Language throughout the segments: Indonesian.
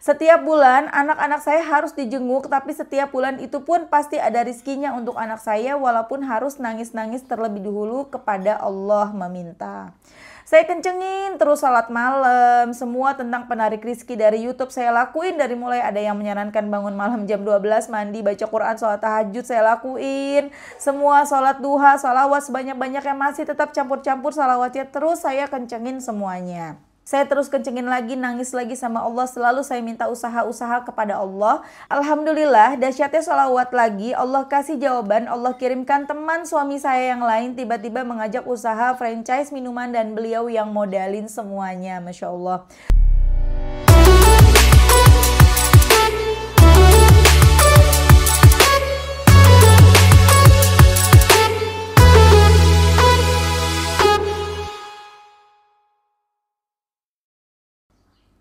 Setiap bulan anak-anak saya harus dijenguk, tapi setiap bulan itu pun pasti ada rizkinya untuk anak saya walaupun harus nangis-nangis terlebih dahulu kepada Allah meminta. Saya kencengin terus salat malam, semua tentang penarik rizki dari YouTube saya lakuin, dari mulai ada yang menyarankan bangun malam jam 12, mandi, baca Quran, sholat tahajud saya lakuin. Semua sholat duha, salawat sebanyak-banyaknya masih tetap campur-campur salawatnya terus saya kencengin semuanya. Saya terus kencengin lagi, nangis lagi sama Allah. Selalu saya minta usaha-usaha kepada Allah. Alhamdulillah, dahsyatnya sholawat lagi. Allah kasih jawaban. Allah kirimkan teman suami saya yang lain. Tiba-tiba mengajak usaha franchise minuman dan beliau yang modalin semuanya. Masya Allah.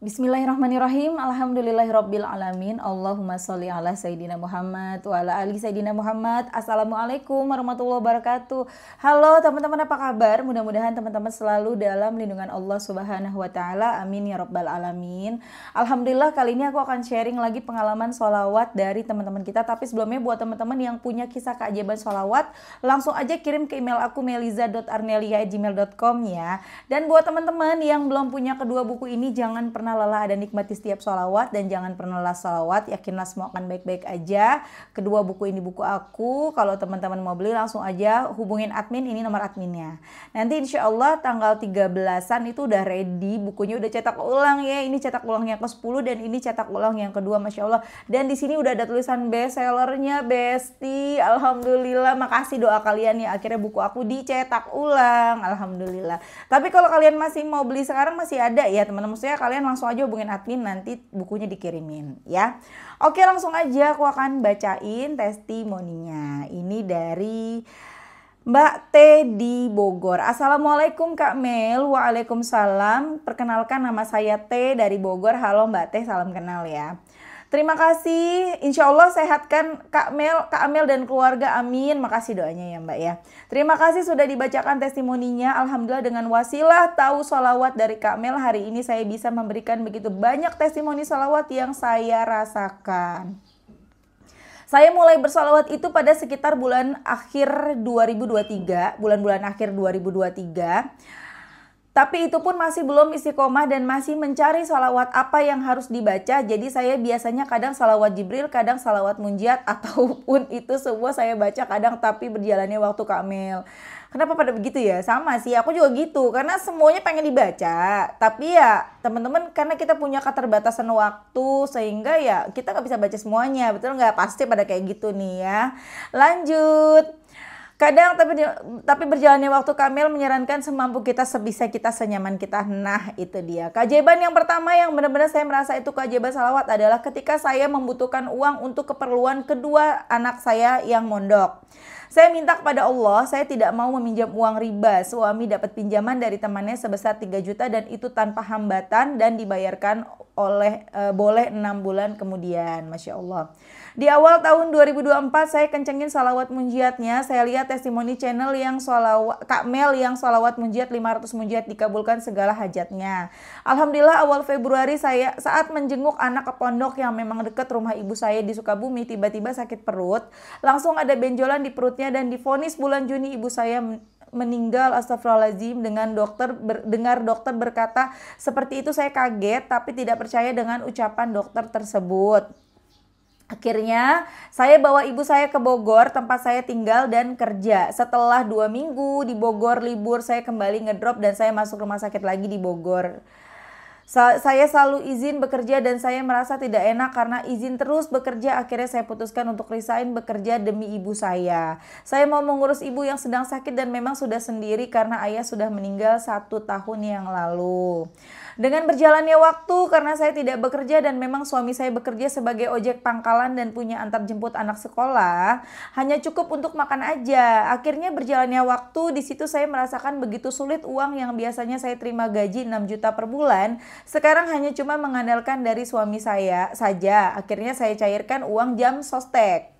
Bismillahirrahmanirrahim. Alhamdulillahirabbil alamin. Allahumma sholli ala Sayyidina Muhammad wa ala ali Sayyidina Muhammad. Assalamualaikum warahmatullahi wabarakatuh. Halo teman-teman, apa kabar? Mudah-mudahan teman-teman selalu dalam lindungan Allah Subhanahu wa taala. Amin ya rabbal alamin. Alhamdulillah, kali ini aku akan sharing lagi pengalaman sholawat dari teman-teman kita. Tapi sebelumnya buat teman-teman yang punya kisah keajaiban sholawat, langsung aja kirim ke email aku meliza.arnelia@gmail.com ya. Dan buat teman-teman yang belum punya kedua buku ini, jangan pernah lelah ada nikmati setiap sholawat dan jangan pernah lelah sholawat. Yakinlah semua akan baik-baik aja. Kedua buku ini buku aku. Kalau teman-teman mau beli langsung aja hubungin admin, ini nomor adminnya. Nanti insya Allah tanggal 13-an itu udah ready. Bukunya udah cetak ulang ya. Ini cetak ulang yang ke-10 dan ini cetak ulang yang kedua, Masya Allah. Dan di sini udah ada tulisan bestsellernya, Besti. Alhamdulillah, makasih doa kalian ya. Akhirnya buku aku dicetak ulang. Alhamdulillah. Tapi kalau kalian masih mau beli sekarang masih ada ya teman-teman. Maksudnya kalian langsung aja hubungin admin, nanti bukunya dikirimin ya. Oke, langsung aja aku akan bacain testimoninya. Ini dari Mbak T di Bogor. Assalamualaikum Kak Mel. Waalaikumsalam. Perkenalkan, nama saya T dari Bogor. Halo Mbak T, salam kenal ya. Terima kasih, insya Allah sehatkan Kak Amel dan keluarga, amin. Makasih doanya ya Mbak ya. Terima kasih sudah dibacakan testimoninya. Alhamdulillah dengan wasilah tahu sholawat dari Kak Mel, hari ini saya bisa memberikan begitu banyak testimoni sholawat yang saya rasakan. Saya mulai bersolawat itu pada sekitar bulan akhir 2023, bulan-bulan akhir 2023. Tapi itu pun masih belum istiqomah dan masih mencari salawat apa yang harus dibaca. Jadi saya biasanya kadang salawat Jibril, kadang salawat Munjiat, ataupun itu semua saya baca kadang, tapi berjalannya waktu Kamil. Kenapa pada begitu ya? Sama sih, aku juga gitu. Karena semuanya pengen dibaca. Tapi ya teman-teman, karena kita punya keterbatasan waktu, sehingga ya kita nggak bisa baca semuanya. Betul nggak? Pasti pada kayak gitu nih ya. Lanjut. Kadang tapi berjalannya waktu Kamil menyarankan semampu kita, sebisa kita, senyaman kita. Nah itu dia. Keajaiban yang pertama yang benar-benar saya merasa itu keajaiban salawat adalah ketika saya membutuhkan uang untuk keperluan kedua anak saya yang mondok. Saya minta kepada Allah, saya tidak mau meminjam uang riba. Suami dapat pinjaman dari temannya sebesar 3 juta dan itu tanpa hambatan dan dibayarkan boleh 6 bulan kemudian. Masya Allah. Di awal tahun 2024 saya kencengin salawat munjiatnya. Saya lihat testimoni channel yang Kak Mel yang salawat munjiat 500 munjiat dikabulkan segala hajatnya. Alhamdulillah awal Februari saya saat menjenguk anak ke pondok yang memang dekat rumah ibu saya di Sukabumi, tiba-tiba sakit perut. Langsung ada benjolan di perutnya dan divonis bulan Juni ibu saya meninggal. Astagfirullahaladzim. Dengar dokter berkata seperti itu, saya kaget tapi tidak percaya dengan ucapan dokter tersebut. Akhirnya saya bawa ibu saya ke Bogor, tempat saya tinggal dan kerja. Setelah 2 minggu di Bogor libur, saya kembali ngedrop dan saya masuk rumah sakit lagi di Bogor. Saya selalu izin bekerja dan saya merasa tidak enak karena izin terus bekerja. Akhirnya saya putuskan untuk resign bekerja demi ibu saya. Saya mau mengurus ibu yang sedang sakit dan memang sudah sendiri karena ayah sudah meninggal 1 tahun yang lalu. Dengan berjalannya waktu, karena saya tidak bekerja dan memang suami saya bekerja sebagai ojek pangkalan dan punya antar jemput anak sekolah, hanya cukup untuk makan aja. Akhirnya berjalannya waktu, di situ saya merasakan begitu sulit. Uang yang biasanya saya terima gaji 6 juta per bulan, sekarang hanya cuma mengandalkan dari suami saya saja. Akhirnya saya cairkan uang jam sostek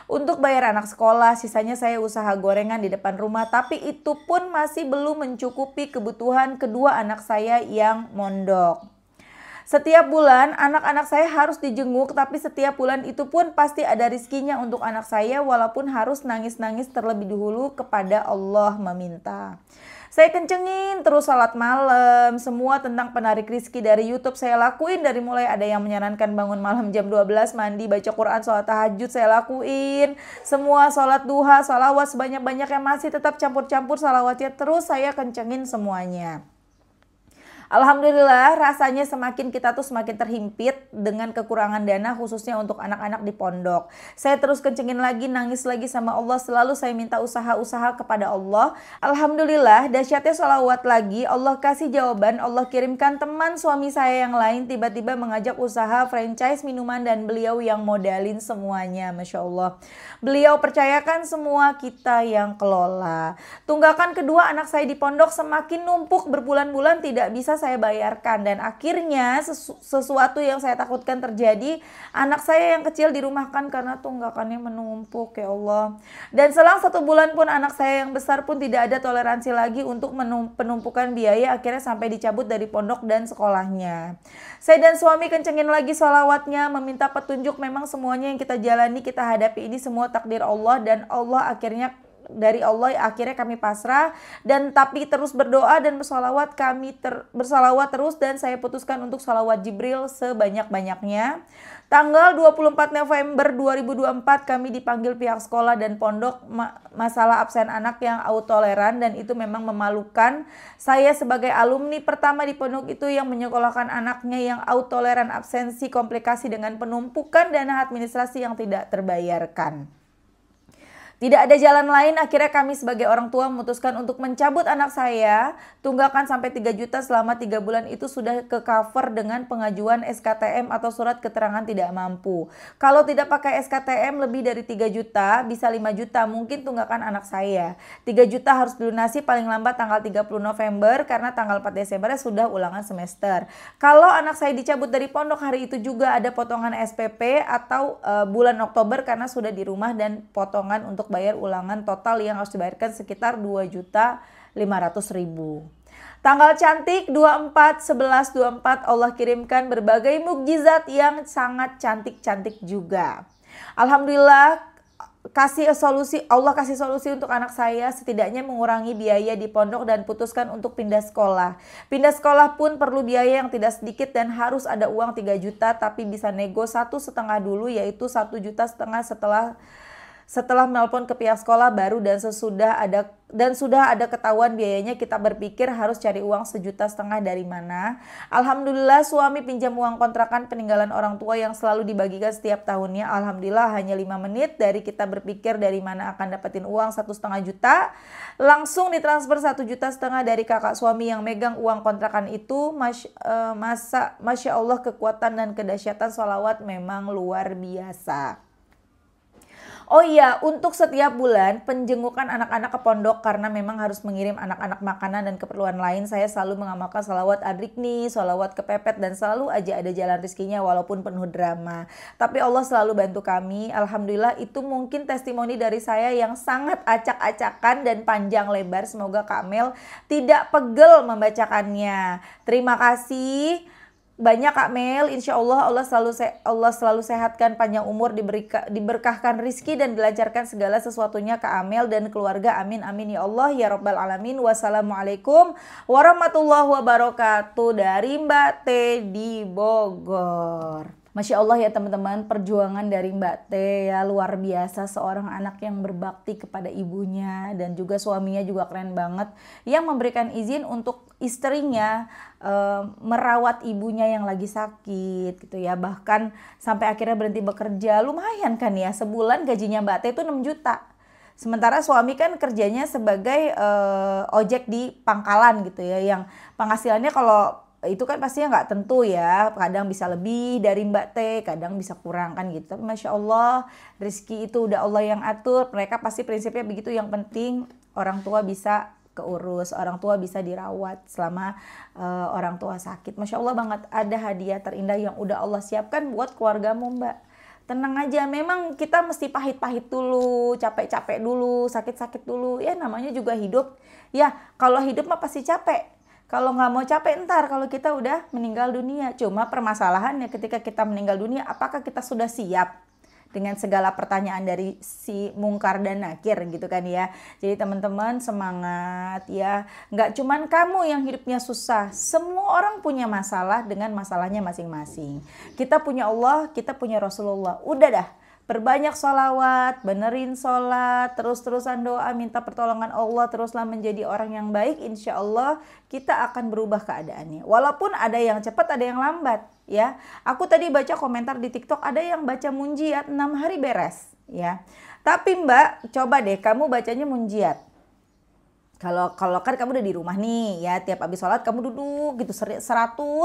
untuk bayar anak sekolah, sisanya saya usaha gorengan di depan rumah, tapi itu pun masih belum mencukupi kebutuhan kedua anak saya yang mondok. Setiap bulan anak-anak saya harus dijenguk, tapi setiap bulan itu pun pasti ada rizkinya untuk anak saya, walaupun harus nangis-nangis terlebih dahulu kepada Allah meminta. Saya kencengin terus salat malam, semua tentang penarik rizki dari YouTube saya lakuin, dari mulai ada yang menyarankan bangun malam jam 12, mandi, baca Quran, sholat tahajud saya lakuin, semua sholat duha, sholawat sebanyak-banyaknya, masih tetap campur-campur sholawatnya, terus saya kencengin semuanya. Alhamdulillah rasanya semakin kita tuh semakin terhimpit dengan kekurangan dana khususnya untuk anak-anak di pondok. Saya terus kencengin lagi, nangis lagi sama Allah, selalu saya minta usaha-usaha kepada Allah. Alhamdulillah dahsyatnya sholawat lagi, Allah kasih jawaban, Allah kirimkan teman suami saya yang lain tiba-tiba mengajak usaha franchise minuman dan beliau yang modalin semuanya, Masya Allah. Beliau percayakan semua, kita yang kelola. Tunggakan kedua anak saya di pondok semakin numpuk, berbulan-bulan tidak bisa saya bayarkan, dan akhirnya sesuatu yang saya takutkan terjadi, anak saya yang kecil dirumahkan karena tunggakannya menumpuk, ya Allah. Dan selang 1 bulan pun anak saya yang besar pun tidak ada toleransi lagi untuk penumpukan biaya, akhirnya sampai dicabut dari pondok dan sekolahnya. Saya dan suami kencengin lagi sholawatnya, meminta petunjuk. Memang semuanya yang kita jalani, kita hadapi ini semua takdir Allah, dan Allah akhirnya dari Allah akhirnya kami pasrah, dan tapi terus berdoa dan bersalawat, bersalawat terus, dan saya putuskan untuk salawat Jibril sebanyak-banyaknya. Tanggal 24 November 2024 kami dipanggil pihak sekolah dan pondok masalah absen anak yang autoleran, dan itu memang memalukan. Saya sebagai alumni pertama di pondok itu yang menyekolahkan anaknya yang autoleran, absensi, komplikasi dengan penumpukan dana administrasi yang tidak terbayarkan. Tidak ada jalan lain, akhirnya kami sebagai orang tua memutuskan untuk mencabut anak saya. Tunggakan sampai 3 juta selama 3 bulan itu sudah ke cover dengan pengajuan SKTM atau surat keterangan tidak mampu. Kalau tidak pakai SKTM lebih dari 3 juta, bisa 5 juta mungkin tunggakan anak saya. 3 juta harus dilunasi paling lambat tanggal 30 November karena tanggal 4 Desember sudah ulangan semester. Kalau anak saya dicabut dari pondok hari itu juga ada potongan SPP atau bulan Oktober karena sudah di rumah, dan potongan untuk bayar ulangan total yang harus dibayarkan sekitar 2.500.000. Tanggal cantik 24/11/24 Allah kirimkan berbagai mukjizat yang sangat cantik-cantik juga. Alhamdulillah Allah kasih solusi untuk anak saya, setidaknya mengurangi biaya di pondok dan putuskan untuk pindah sekolah. Pindah sekolah pun perlu biaya yang tidak sedikit dan harus ada uang 3 juta, tapi bisa nego 1,5 dulu, yaitu 1,5 juta setelah menelpon ke pihak sekolah baru, dan sudah ada ketahuan biayanya, kita berpikir harus cari uang 1,5 juta dari mana. Alhamdulillah suami pinjam uang kontrakan peninggalan orang tua yang selalu dibagikan setiap tahunnya. Alhamdulillah hanya 5 menit dari kita berpikir dari mana akan dapetin uang 1,5 juta, langsung ditransfer 1,5 juta dari kakak suami yang megang uang kontrakan itu. Masya Allah, kekuatan dan kedahsyatan sholawat memang luar biasa. Oh iya, untuk setiap bulan penjengukan anak-anak ke pondok, karena memang harus mengirim anak-anak makanan dan keperluan lain, saya selalu mengamalkan salawat adrikni, salawat kepepet, dan selalu aja ada jalan rezekinya walaupun penuh drama. Tapi Allah selalu bantu kami. Alhamdulillah, itu mungkin testimoni dari saya yang sangat acak-acakan dan panjang lebar. Semoga Kak Mel tidak pegel membacakannya. Terima kasih banyak Kak Mel, insya Allah Allah selalu sehatkan, panjang umur, diberkahkan rizki dan dilancarkan segala sesuatunya Kak Amel dan keluarga. Amin amin ya Allah ya Rabbal Alamin. Wassalamualaikum warahmatullahi wabarakatuh dari Mbak T di Bogor. Masya Allah ya teman-teman, perjuangan dari Mbak T ya luar biasa. Seorang anak yang berbakti kepada ibunya, dan juga suaminya juga keren banget, yang memberikan izin untuk istrinya merawat ibunya yang lagi sakit gitu ya. Bahkan sampai akhirnya berhenti bekerja. Lumayan kan ya, sebulan gajinya Mbak T itu 6 juta. Sementara suami kan kerjanya sebagai ojek di pangkalan gitu ya, yang penghasilannya kalau itu kan pastinya nggak tentu ya, kadang bisa lebih dari Mbak T, kadang bisa kurang kan gitu. Tapi Masya Allah, rezeki itu udah Allah yang atur. Mereka pasti prinsipnya begitu, yang penting orang tua bisa keurus, orang tua bisa dirawat selama orang tua sakit. Masya Allah banget, ada hadiah terindah yang udah Allah siapkan buat keluargamu Mbak. Tenang aja, memang kita mesti pahit-pahit dulu, capek-capek dulu, sakit-sakit dulu. Ya namanya juga hidup. Ya kalau hidup mah pasti capek. Kalau nggak mau capek ntar kalau kita udah meninggal dunia. Cuma permasalahannya ketika kita meninggal dunia, apakah kita sudah siap dengan segala pertanyaan dari si Mungkar dan Nakir gitu kan ya. Jadi teman-teman semangat ya. Nggak cuman kamu yang hidupnya susah. Semua orang punya masalah dengan masalahnya masing-masing. Kita punya Allah, kita punya Rasulullah. Udah dah. Perbanyak sholawat, benerin sholat, terus-terusan doa, minta pertolongan Allah, teruslah menjadi orang yang baik. Insya Allah kita akan berubah keadaannya. Walaupun ada yang cepat, ada yang lambat. Ya, aku tadi baca komentar di TikTok ada yang baca munjiat 6 hari beres. Ya, tapi Mbak, coba deh kamu bacanya munjiat. Kalau kan kamu udah di rumah nih ya, tiap habis sholat kamu duduk gitu 100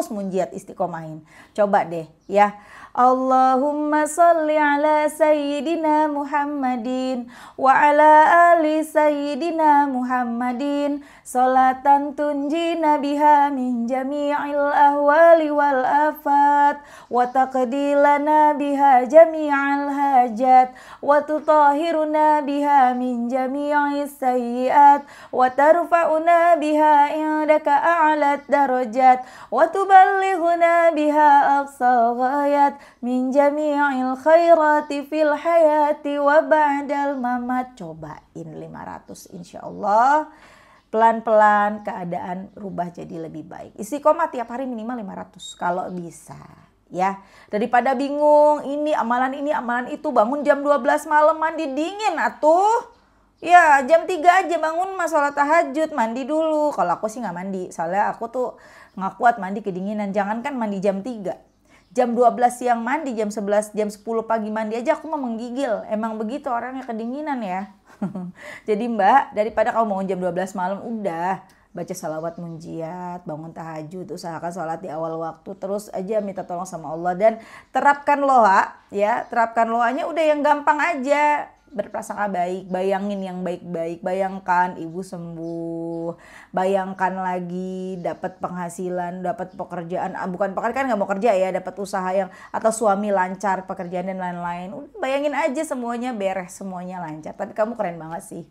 munjiat istiqomahin. Coba deh ya. Allahumma sholli ala sayyidina Muhammadin wa ala ali sayyidina Muhammadin sholatan tunjina biha min jami'il ahwali wal afat wa taqdilana biha jami'al hajat wa tutahhiruna biha min jami'is sayyiat wa tarfa'una biha indaka a'lat darajat wa tuballighuna biha aqsal ghayat min jami'il khairati fil hayati wa ba'dal mamat. Cobain 500 insyaallah. Pelan-pelan keadaan rubah jadi lebih baik. Istiqomah tiap hari minimal 500 kalau bisa. Ya, daripada bingung ini amalan itu, bangun jam 12 malam mandi dingin atuh. Ya, jam 3 aja bangun sholat tahajud, mandi dulu. Kalau aku sih nggak mandi, soalnya aku tuh nggak kuat mandi kedinginan. Jangankan mandi jam 3. Jam 12 siang mandi, jam 11, jam 10 pagi mandi aja aku mah menggigil. Emang begitu orangnya kedinginan ya. Jadi Mbak, daripada kamu bangun jam 12 malam, udah baca salawat munjiat, bangun tahajud, usahakan sholat di awal waktu, terus aja minta tolong sama Allah dan terapkan loa ya, terapkan loanya udah yang gampang aja. Berprasangka baik, bayangin yang baik-baik, bayangkan ibu sembuh, bayangkan lagi dapat penghasilan, dapat pekerjaan, bukan pekerjaan kan nggak mau kerja ya, dapat usaha yang atau suami lancar pekerjaan dan lain-lain. Bayangin aja semuanya beres, semuanya lancar. Tapi kamu keren banget sih.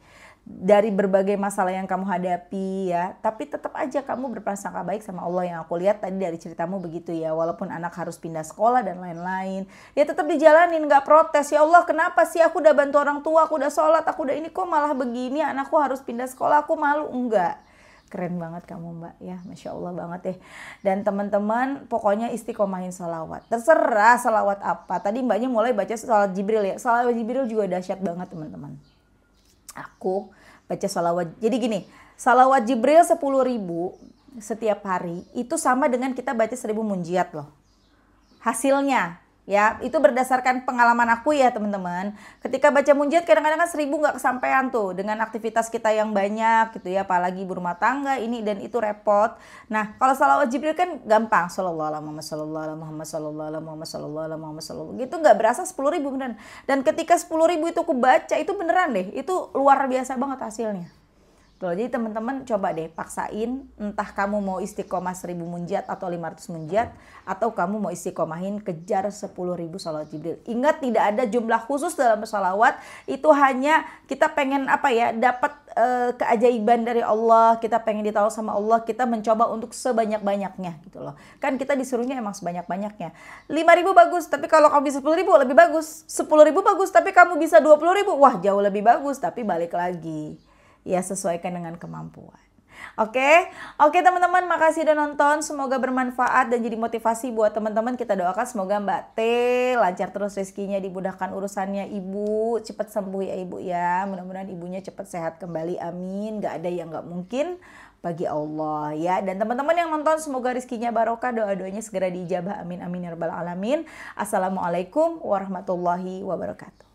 Dari berbagai masalah yang kamu hadapi ya, tapi tetap aja kamu berprasangka baik sama Allah. Yang aku lihat tadi dari ceritamu begitu ya, walaupun anak harus pindah sekolah dan lain-lain ya tetap dijalanin, nggak protes. Ya Allah, kenapa sih aku udah bantu orang tua, aku udah sholat, aku udah ini, kok malah begini, anakku harus pindah sekolah, aku malu. Enggak. Keren banget kamu Mbak ya, Masya Allah banget deh. Dan teman-teman pokoknya istiqomahin salawat, terserah salawat apa. Tadi Mbaknya mulai baca salawat Jibril ya, salawat Jibril juga dahsyat banget teman-teman. Aku baca salawat, jadi gini, salawat Jibril 10.000 setiap hari itu sama dengan kita baca 1.000 munjiat loh hasilnya ya. Itu berdasarkan pengalaman aku ya teman-teman. Ketika baca munjiat kadang-kadang kan 1.000 nggak kesampaian tuh dengan aktivitas kita yang banyak gitu ya, apalagi berumah tangga ini dan itu repot. Nah kalau salawat Jibril kan gampang, sallallahu alaihi Muhammad, sallallahu alaihi Muhammad, sallallahu alaihi Muhammad, sallallahu alaihi Muhammad, sallallahu gitu, nggak berasa 10.000 beneran. Dan ketika 10.000 itu aku baca itu beneran deh, itu luar biasa banget hasilnya. Tuh, jadi teman-teman coba deh paksain, entah kamu mau istiqomah 1.000 munjiat atau 500 munjiat, atau kamu mau istiqomahin kejar 10.000 salawat Jibril. Ingat, tidak ada jumlah khusus dalam salawat, itu hanya kita pengen apa ya, dapat keajaiban dari Allah, kita pengen ditahu sama Allah, kita mencoba untuk sebanyak-banyaknya gitu loh. Kan kita disuruhnya emang sebanyak-banyaknya. 5.000 bagus, tapi kalau kamu bisa 10.000 lebih bagus. 10.000 bagus, tapi kamu bisa 20.000, wah jauh lebih bagus, tapi balik lagi. Ya sesuaikan dengan kemampuan. Oke teman-teman, makasih udah nonton, semoga bermanfaat dan jadi motivasi buat teman-teman. Kita doakan semoga Mbak T lancar terus rezekinya, dimudahkan urusannya, ibu cepat sembuh ya ibu ya, mudah-mudahan ibunya cepat sehat kembali, amin. Gak ada yang gak mungkin bagi Allah ya. Dan teman-teman yang nonton semoga rezekinya barokah, doa-doanya segera diijabah, amin amin ya rabbal alamin. Assalamualaikum warahmatullahi wabarakatuh.